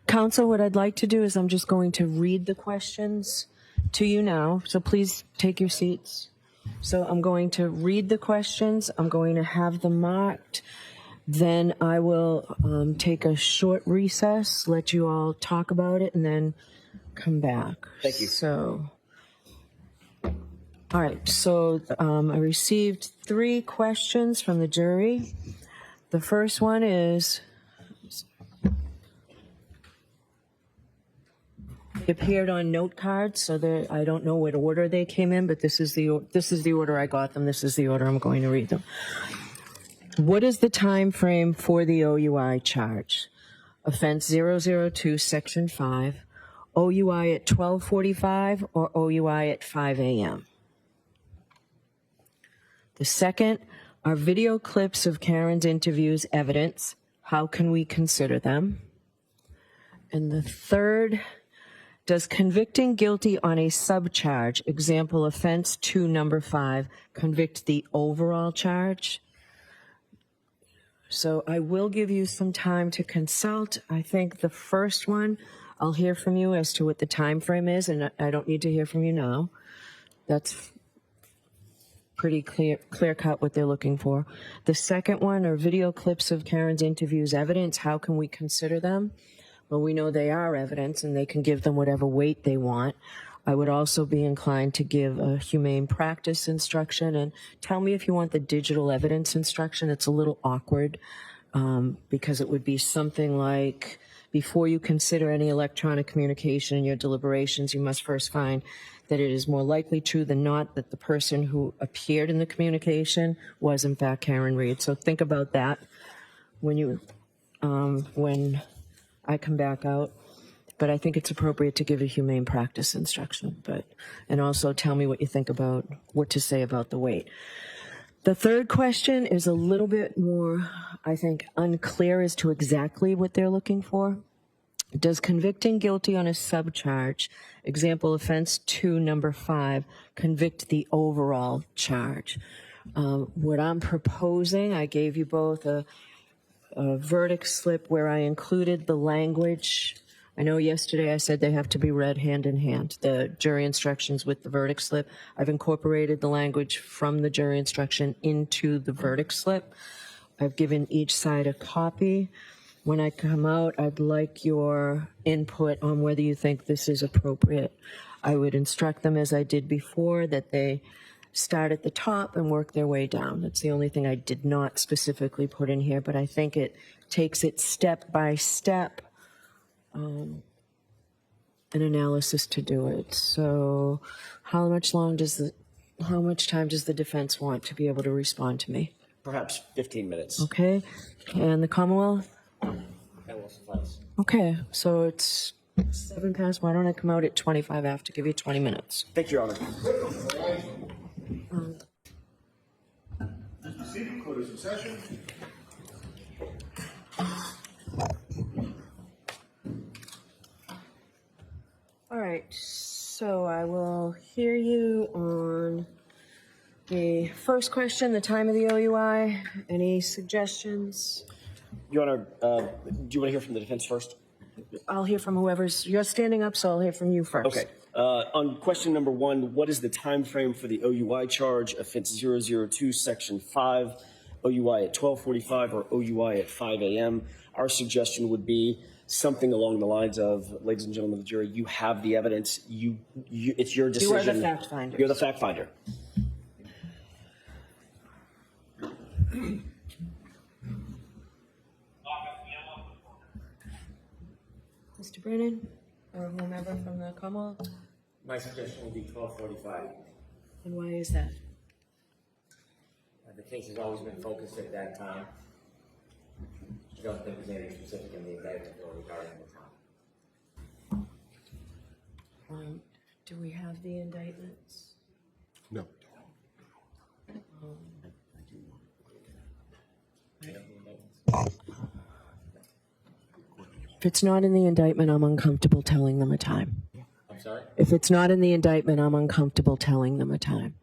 Counsel, what I'd like to do is I'm just going to read the questions to you now, so please take your seats. So I'm going to read the questions, I'm going to have them marked, then I will take a short recess, let you all talk about it, and then come back. Thank you. So, all right, so I received 3 questions from the jury. The first one is, they appeared on note cards, so I don't know what order they came in, but this is the order I got them. This is the order I'm going to read them. What is the time frame for the OUI charge? Offense 002, Section 5, OUI at 12:45 or OUI at 5 a.m.? The second, are video clips of Karen's interviews evidence? How can we consider them? And the third, does convicting guilty on a subcharge, example offense 2, number 5, convict the overall charge? So I will give you some time to consult. I think the first one, I'll hear from you as to what the time frame is, and I don't need to hear from you now. That's pretty clear cut what they're looking for. The second one are video clips of Karen's interviews evidence. How can we consider them? Well, we know they are evidence and they can give them whatever weight they want. I would also be inclined to give a humane practice instruction, and tell me if you want the digital evidence instruction. It's a little awkward because it would be something like, before you consider any electronic communication in your deliberations, you must first find that it is more likely true than not that the person who appeared in the communication was in fact Karen Reed. So think about that when I come back out. But I think it's appropriate to give a humane practice instruction, and also tell me what you think about what to say about the weight. The third question is a little bit more, I think, unclear as to exactly what they're looking for. Does convicting guilty on a subcharge, example offense 2, number 5, convict the overall charge? What I'm proposing, I gave you both a verdict slip where I included the language. I know yesterday I said they have to be read hand in hand, the jury instructions with the verdict slip. I've incorporated the language from the jury instruction into the verdict slip. I've given each side a copy. When I come out, I'd like your input on whether you think this is appropriate. I would instruct them, as I did before, that they start at the top and work their way down. That's the only thing I did not specifically put in here, but I think it takes it step by step, an analysis to do it. So how much time does the defense want to be able to respond to me? Perhaps 15 minutes. Okay. And the Commonwealth? That will suffice. Okay, so it's 7 past. Why don't I come out at 25 after, give you 20 minutes? Thank you, Your Honor. Proceed. Court is in session. All right, so I will hear you on the first question, the time of the OUI. Any suggestions? Your Honor, do you want to hear from the defense first? I'll hear from you're standing up, so I'll hear from you first. Okay. On question number 1, what is the time frame for the OUI charge, offense 002, section 5, OUI at 12:45 or OUI at 5 a.m.? Our suggestion would be something along the lines of, ladies and gentlemen of the jury, you have the evidence. It's your decision. You are the fact finder. You're the fact finder. Mr. Brennan, or whomever from the Commonwealth? My suggestion would be 12:45. And why is that? The case has always been focused at that time. I don't think there's anything specific in the indictment regarding the time. Do we have the indictments? No. If it's not in the indictment, I'm uncomfortable telling them a time. I'm sorry? If it's not in the indictment, I'm uncomfortable telling them a time.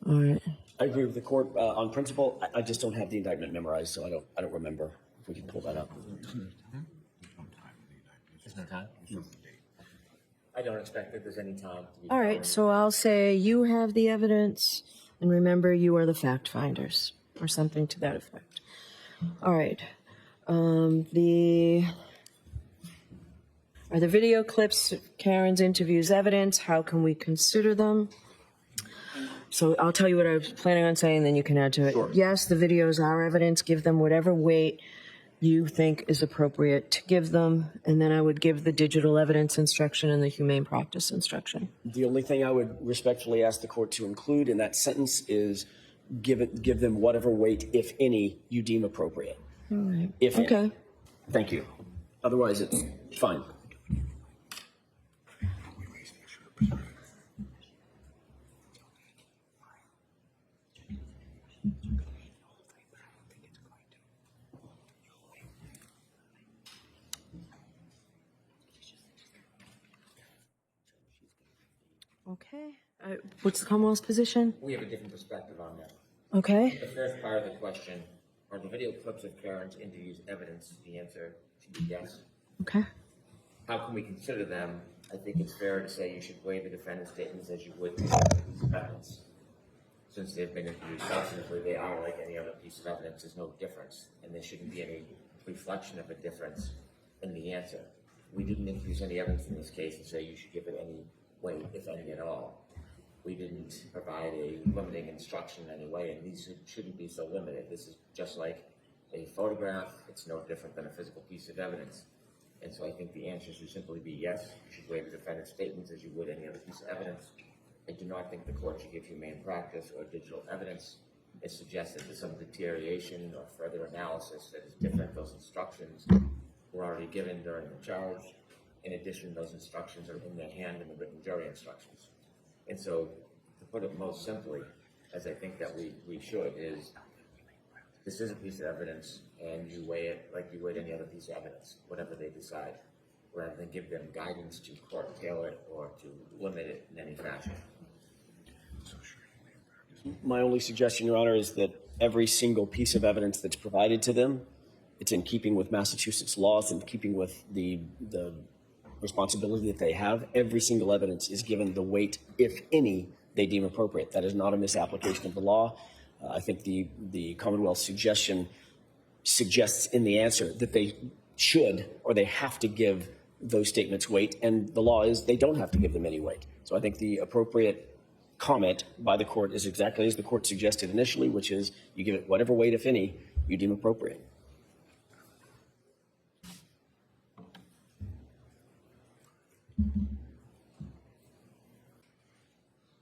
All right. I agree with the court on principle. I just don't have the indictment memorized, so I don't remember if we can pull that up. There's no time? I don't expect that there's any time to be. All right, so I'll say you have the evidence, and remember, you are the fact finders, or something to that effect. All right. Are the video clips of Karen's interviews evidence? How can we consider them? So I'll tell you what I was planning on saying, then you can add to it. Sure. Yes, the videos are evidence. Give them whatever weight you think is appropriate to give them. And then I would give the digital evidence instruction and the humane practice instruction. The only thing I would respectfully ask the court to include in that sentence is give them whatever weight, if any, you deem appropriate. All right. If any. Okay. Thank you. Otherwise, it's fine. Okay. What's the Commonwealth's position? We have a different perspective on that. Okay. The first part of the question, are the video clips of Karen's interviews evidence? The answer should be yes. Okay. How can we consider them? I think it's fair to say you should weigh the defendant's statements as you would evidence. Since they've been interviewed substantively, they are like any other piece of evidence. There's no difference, and there shouldn't be any reflection of a difference in the answer. We didn't introduce any evidence in this case and say you should give it any weight, if any at all. We didn't provide a limiting instruction in any way, and these shouldn't be so limited. This is just like a photograph. It's no different than a physical piece of evidence. And so I think the answer should simply be yes. You should weigh the defendant's statements as you would any other piece of evidence. I do not think the court should give humane practice or digital evidence. It suggests that there's some deterioration or further analysis that is different. Those instructions were already given during the charge. In addition, those instructions are in their hand in the written jury instructions. And so, to put it most simply, as I think that we should, is this is a piece of evidence, and you weigh it like you would any other piece of evidence, whatever they decide, rather than give them guidance to curtail it or to limit it in any fashion. My only suggestion, Your Honor, is that every single piece of evidence that's provided to them, it's in keeping with Massachusetts laws, in keeping with the responsibility that they have. Every single evidence is given the weight, if any, they deem appropriate. That is not a misapplication of the law. I think the Commonwealth's suggestion suggests in the answer that they should or they have to give those statements weight, and the law is they don't have to give them any weight. So I think the appropriate comment by the court is exactly as the court suggested initially, which is you give it whatever weight, if any, you deem appropriate.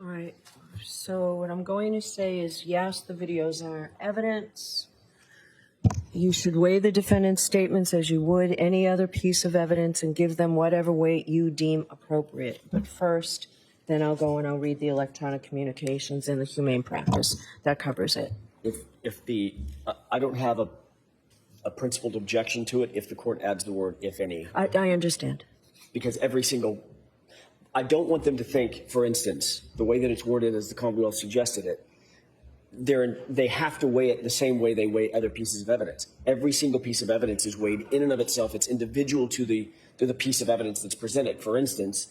All right. So what I'm going to say is yes, the videos are evidence. You should weigh the defendant's statements as you would any other piece of evidence and give them whatever weight you deem appropriate. But first, then I'll go and I'll read the electronic communications and the humane practice. That covers it. I don't have a principled objection to it if the court adds the word if any. I understand. Because I don't want them to think, for instance, the way that it's worded as the Commonwealth suggested it, they have to weigh it the same way they weigh other pieces of evidence. Every single piece of evidence is weighed in and of itself. It's individual to the piece of evidence that's presented. For instance,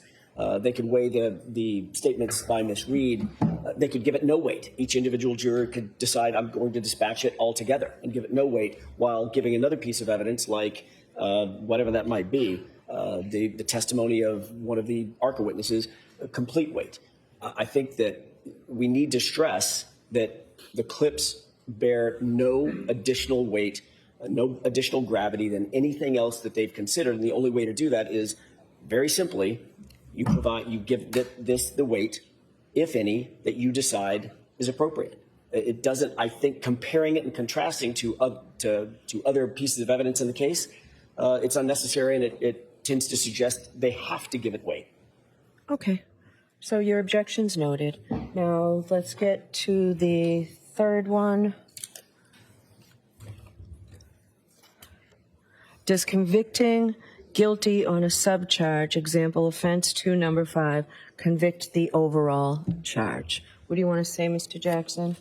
they could weigh the statements by Ms. Reed. They could give it no weight. Each individual juror could decide, I'm going to dispatch it altogether and give it no weight, while giving another piece of evidence, like whatever that might be, the testimony of one of the ARCA witnesses, complete weight. I think that we need to stress that the clips bear no additional weight, no additional gravity than anything else that they've considered. And the only way to do that is very simply, you give this the weight, if any, that you decide is appropriate. It doesn't, I think, comparing it and contrasting to other pieces of evidence in the case, it's unnecessary, and it tends to suggest they have to give it weight. Okay. So your objection's noted. Now let's get to the third one. Does convicting guilty on a subcharge, example offense 2, number 5, convict the overall charge? What do you want to say, Mr. Jackson?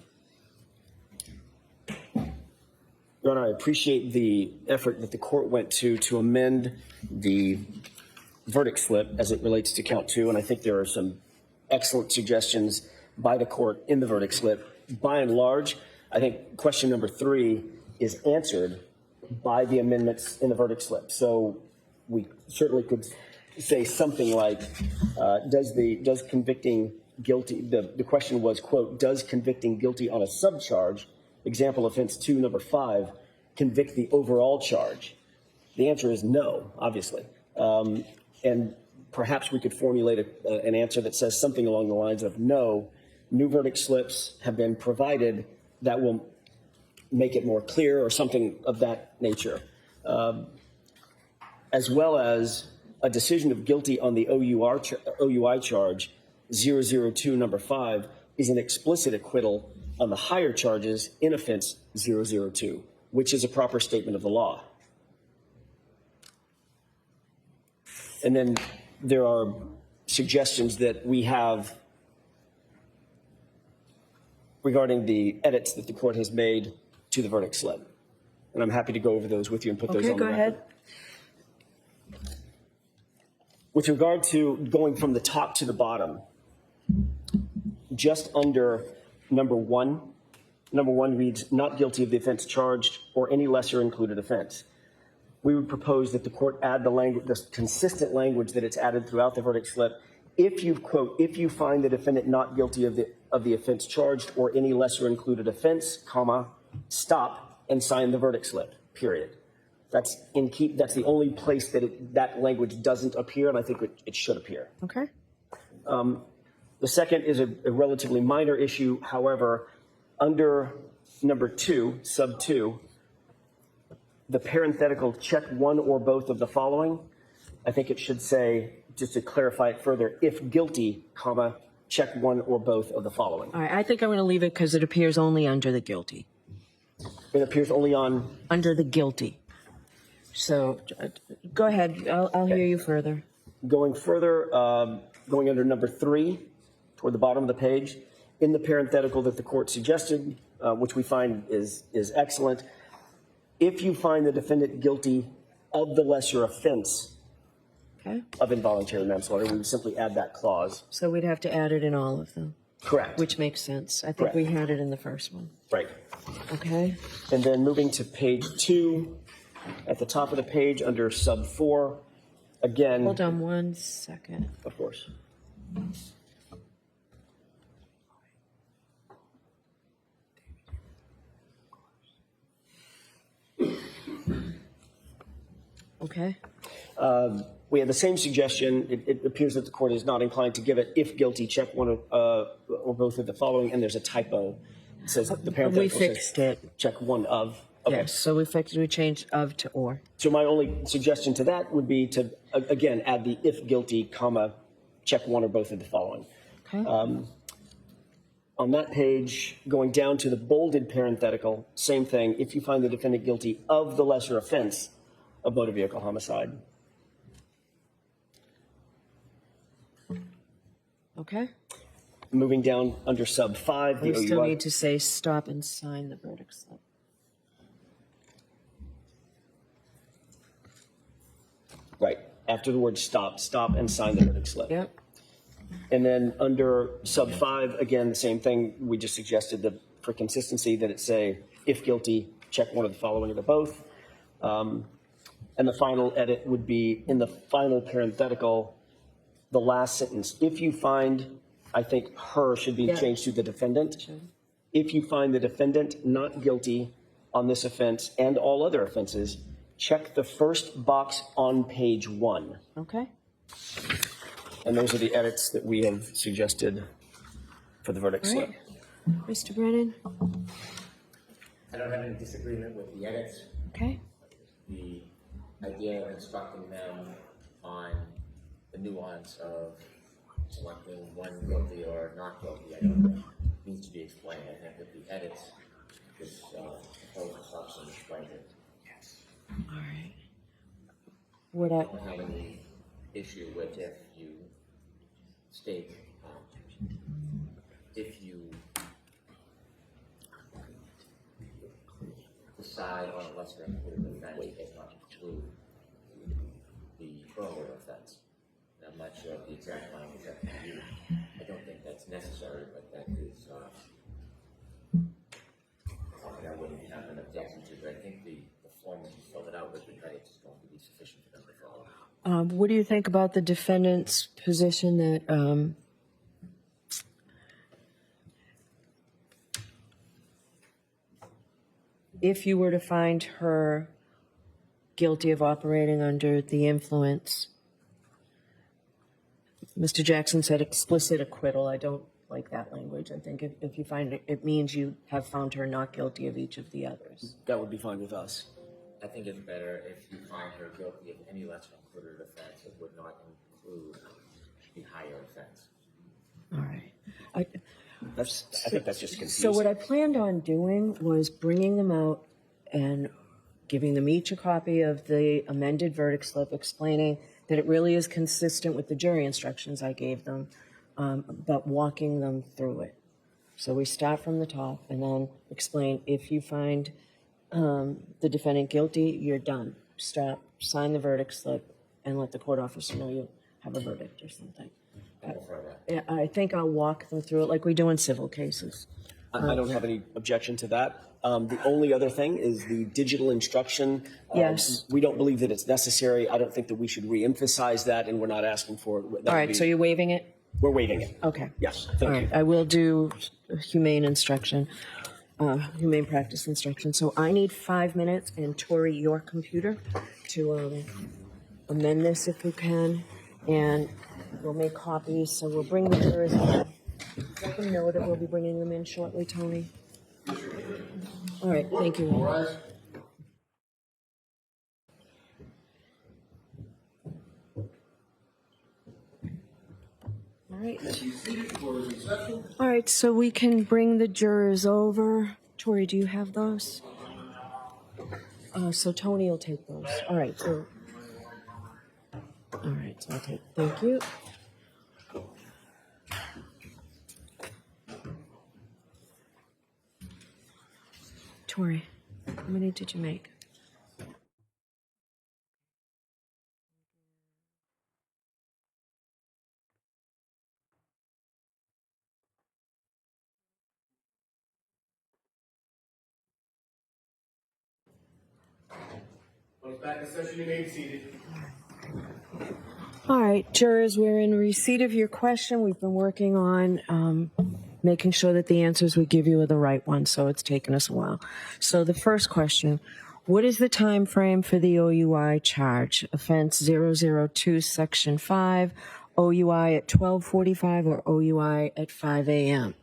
Your Honor, I appreciate the effort that the court went to amend the verdict slip as it relates to count 2, and I think there are some excellent suggestions by the court in the verdict slip. By and large, I think question number 3 is answered by the amendments in the verdict slip. So we certainly could say something like, does convicting guilty, the question was, quote, does convicting guilty on a subcharge, example offense 2, number 5, convict the overall charge? The answer is no, obviously. And perhaps we could formulate an answer that says something along the lines of no, new verdict slips have been provided that will make it more clear, or something of that nature. As well as a decision of guilty on the OUI charge 002 number 5 is an explicit acquittal on the higher charges in offense 002, which is a proper statement of the law. And then there are suggestions that we have regarding the edits that the court has made to the verdict slip. And I'm happy to go over those with you and put those on the record. Okay, go ahead. With regard to going from the top to the bottom, just under number 1 reads, not guilty of the offense charged or any lesser included offense. We would propose that the court add the consistent language that it's added throughout the verdict slip. If you, quote, if you find the defendant not guilty of the offense charged or any lesser included offense, comma, stop and sign the verdict slip, period. That's the only place that that language doesn't appear, and I think it should appear. Okay. The second is a relatively minor issue. However, under number 2, sub 2, the parenthetical check one or both of the following, I think it should say, just to clarify it further, if guilty, comma, check one or both of the following. All right, I think I'm going to leave it because it appears only under the guilty. It appears only on? Under the guilty. So go ahead. I'll hear you further. Going further, going under number 3, toward the bottom of the page, in the parenthetical that the court suggested, which we find is excellent, if you find the defendant guilty of the lesser offense of involuntary manslaughter, we would simply add that clause. So we'd have to add it in all of them. Correct. Which makes sense. I think Correct. we had it in the first one. Right. Okay. And then moving to page 2, at the top of the page under sub 4, again. Hold on 1 second. Of course. Okay. We have the same suggestion. It appears that the court is not inclined to give it. If guilty, check one or both of the following. And there's a typo. It says the parenthetical We fixed it. Check one of. Okay. Yes. So we changed of to or. So my only suggestion to that would be to again add the if guilty, comma, check one or both of the following. Okay. On that page, going down to the bolded parenthetical, same thing. If you find the defendant guilty of the lesser offense of motor vehicle homicide. Okay. Moving down under sub 5, the We still OUI. need to say stop and sign the verdict slip. Right. After the word stop and sign the verdict slip. Yep. And then under sub 5, again, the same thing. We just suggested that for consistency that it say, if guilty, check one of the following or the both. And the final edit would be in the final parenthetical, the last sentence. If you find, I think her should be changed to the defendant. Sure. If you find the defendant not guilty on this offense and all other offenses, check the first box on page 1. Okay. And those are the edits that we have suggested for the verdict All slip. right. Mr. Brennan? I don't have any disagreement with the edits. Okay. The idea of instructing them on the nuance of selecting one guilty or not guilty, I don't think needs to be explained. I think that the edits, this proposed instruction explains it. All right. I don't have any issue with if you state, if you decide on a lesser included offense, it does not include the earlier offense. I'm not sure of the exact language that can be used. I don't think that's necessary, but that is something I wouldn't have an objection to, but I think the form that you filled it out with the credits is going to be sufficient for them to follow. What do you think about the defendant's position that if you were to find her guilty of operating under the influence, Mr. Jackson said explicit acquittal. I don't like that language. I think if you find it, it means you have found her not guilty of each of the others. That would be fine with us. I think it's better if you find her guilty of any lesser included offense that would not include the higher offense. All right. I think that's just confusing. So what I planned on doing was bringing them out and giving them each a copy of the amended verdict slip, explaining that it really is consistent with the jury instructions I gave them, but walking them through it. So we start from the top and then explain, if you find the defendant guilty, you're done. Stop, sign the verdict slip, and let the court officer know you have a verdict or something. I think I'll walk them through it like we do in civil cases. I don't have any objection to that. The only other thing is the digital instruction. Yes. We don't believe that it's necessary. I don't think that we should reemphasize that, and we're not asking for it. That All would right, be- so you're waiving it? We're waiving it. Okay. Yes, All thank right, you. I will do humane instruction, humane practice instruction. So I need 5 minutes, and Tori, your computer, to amend this if you can, and we'll make copies. So we'll bring the jurors in. Let them know that we'll be bringing them in shortly, Tony. All right, thank you. All right. All right, so we can bring the jurors over. Tori, do you have those? So Tony will take those. All right, so I'll take. Thank you. Tori, how many did you make? Close back in session, you may be seated. All right, jurors, we're in receipt of your question. We've been working on making sure that the answers we give you are the right ones, so it's taken us a while. So the first question, what is the time frame for the OUI charge? Offense 002, Section 5, OUI at 12:45 or OUI at 5 a.m.?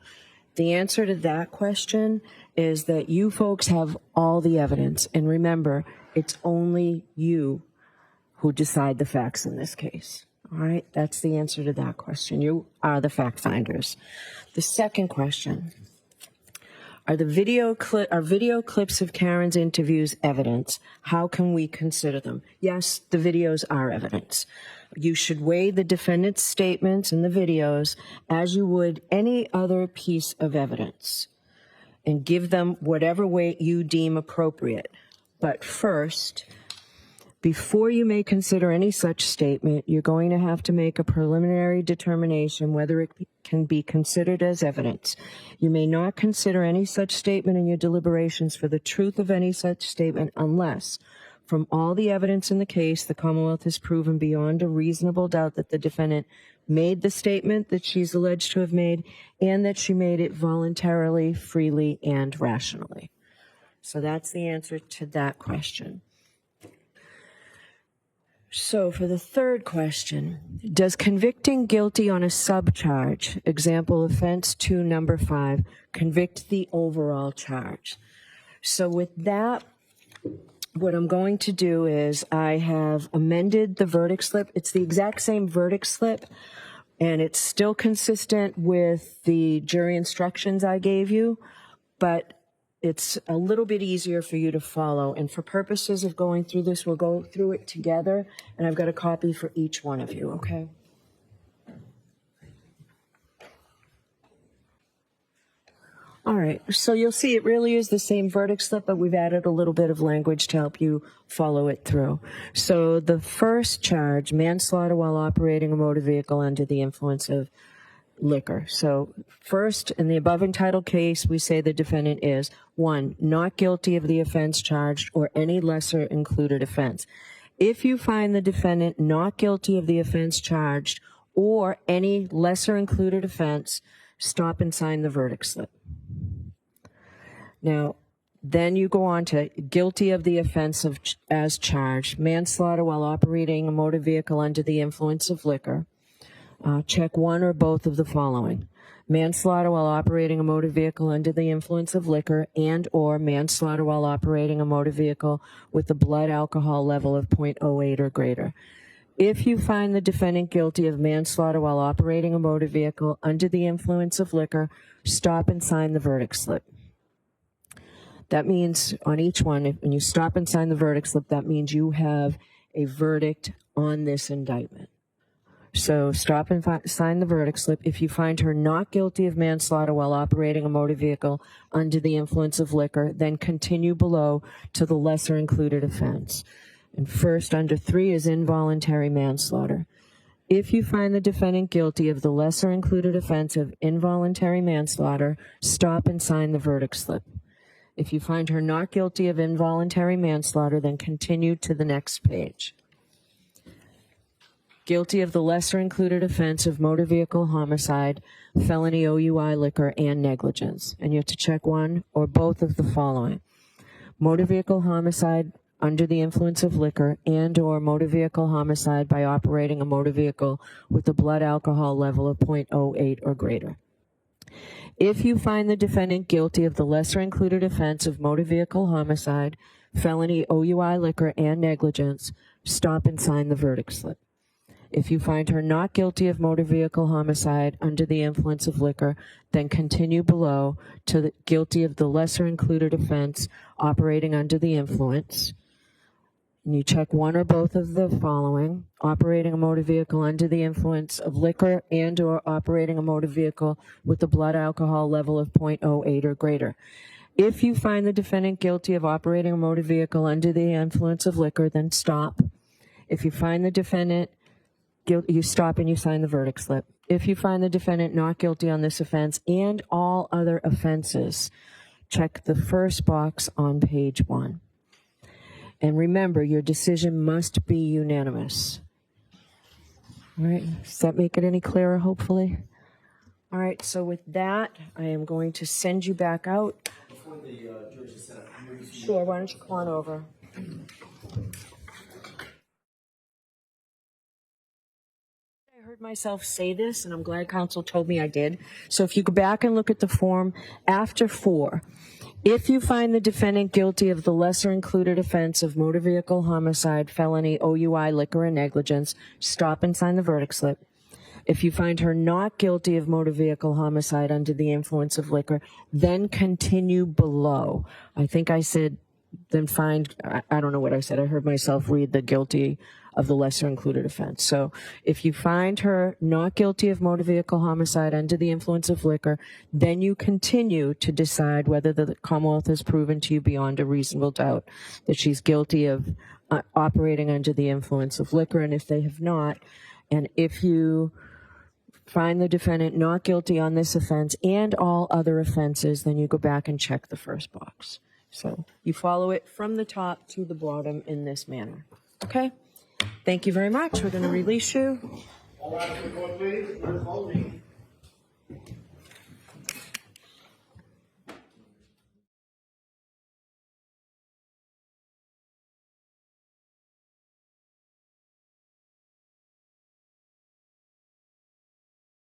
The answer to that question is that you folks have all the evidence, and remember, it's only you who decide the facts in this case. All right, that's the answer to that question. You are the fact finders. The second question, are video clips of Karen's interviews evidence? How can we consider them? Yes, the videos are evidence. You should weigh the defendant's statements in the videos as you would any other piece of evidence and give them whatever weight you deem appropriate. But first, before you may consider any such statement, you're going to have to make a preliminary determination whether it can be considered as evidence. You may not consider any such statement in your deliberations for the truth of any such statement unless, from all the evidence in the case, the Commonwealth has proven beyond a reasonable doubt that the defendant made the statement that she's alleged to have made and that she made it voluntarily, freely, and rationally. So that's the answer to that question. So for the third question, does convicting guilty on a subcharge, example offense 2, number 5, convict the overall charge? So with that, what I'm going to do is I have amended the verdict slip. It's the exact same verdict slip, and it's still consistent with the jury instructions I gave you, but it's a little bit easier for you to follow. And for purposes of going through this, we'll go through it together, and I've got a copy for each one of you, okay? All right, so you'll see it really is the same verdict slip, but we've added a little bit of language to help you follow it through. So the first charge, manslaughter while operating a motor vehicle under the influence of liquor. So first, in the above entitled case, we say the defendant is, 1, not guilty of the offense charged or any lesser included offense. If you find the defendant not guilty of the offense charged or any lesser included offense, stop and sign the verdict slip. Now, then you go on to guilty of the offense of as charged, manslaughter while operating a motor vehicle under the influence of liquor. Check one or both of the following: manslaughter while operating a motor vehicle under the influence of liquor and or manslaughter while operating a motor vehicle with a blood alcohol level of 0.08 or greater. If you find the defendant guilty of manslaughter while operating a motor vehicle under the influence of liquor, stop and sign the verdict slip. That means on each one, when you stop and sign the verdict slip, that means you have a verdict on this indictment. So stop and sign the verdict slip. If you find her not guilty of manslaughter while operating a motor vehicle under the influence of liquor, then continue below to the lesser included offense. And first, under 3 is involuntary manslaughter. If you find the defendant guilty of the lesser included offense of involuntary manslaughter, stop and sign the verdict slip. If you find her not guilty of involuntary manslaughter, then continue to the next page. Guilty of the lesser included offense of motor vehicle homicide, felony OUI liquor, and negligence. And you have to check one or both of the following: motor vehicle homicide under the influence of liquor and or motor vehicle homicide by operating a motor vehicle with a blood alcohol level of 0.08 or greater. If you find the defendant guilty of the lesser included offense of motor vehicle homicide, felony OUI liquor, and negligence, stop and sign the verdict slip. If you find her not guilty of motor vehicle homicide under the influence of liquor, then continue below to the guilty of the lesser included offense operating under the influence. And you check one or both of the following: operating a motor vehicle under the influence of liquor and or operating a motor vehicle with a blood alcohol level of 0.08 or greater. If you find the defendant guilty of operating a motor vehicle under the influence of liquor, then stop. If you find the defendant guilty, you stop and you sign the verdict slip. If you find the defendant not guilty on this offense and all other offenses, check the first box on page 1. And remember, your decision must be unanimous. All right, does that make it any clearer, hopefully? All right, so with that, I am going to send you back out. Before the judge is set up, Sure, why don't you come on over? I heard myself say this, and I'm glad counsel told me I did. So if you go back and look at the form after 4, if you find the defendant guilty of the lesser included offense of motor vehicle homicide, felony, OUI, liquor, and negligence, stop and sign the verdict slip. If you find her not guilty of motor vehicle homicide under the influence of liquor, then continue below. I think I said, then find, I don't know what I said. I heard myself read the guilty of the lesser included offense. So if you find her not guilty of motor vehicle homicide under the influence of liquor, then you continue to decide whether the Commonwealth has proven to you beyond a reasonable doubt that she's guilty of operating under the influence of liquor. And if they have not, and if you find the defendant not guilty on this offense and all other offenses, then you go back and check the first box. So you follow it from the top to the bottom in this manner. Okay? Thank you very much. We're going to release you. All right, please. We're closing.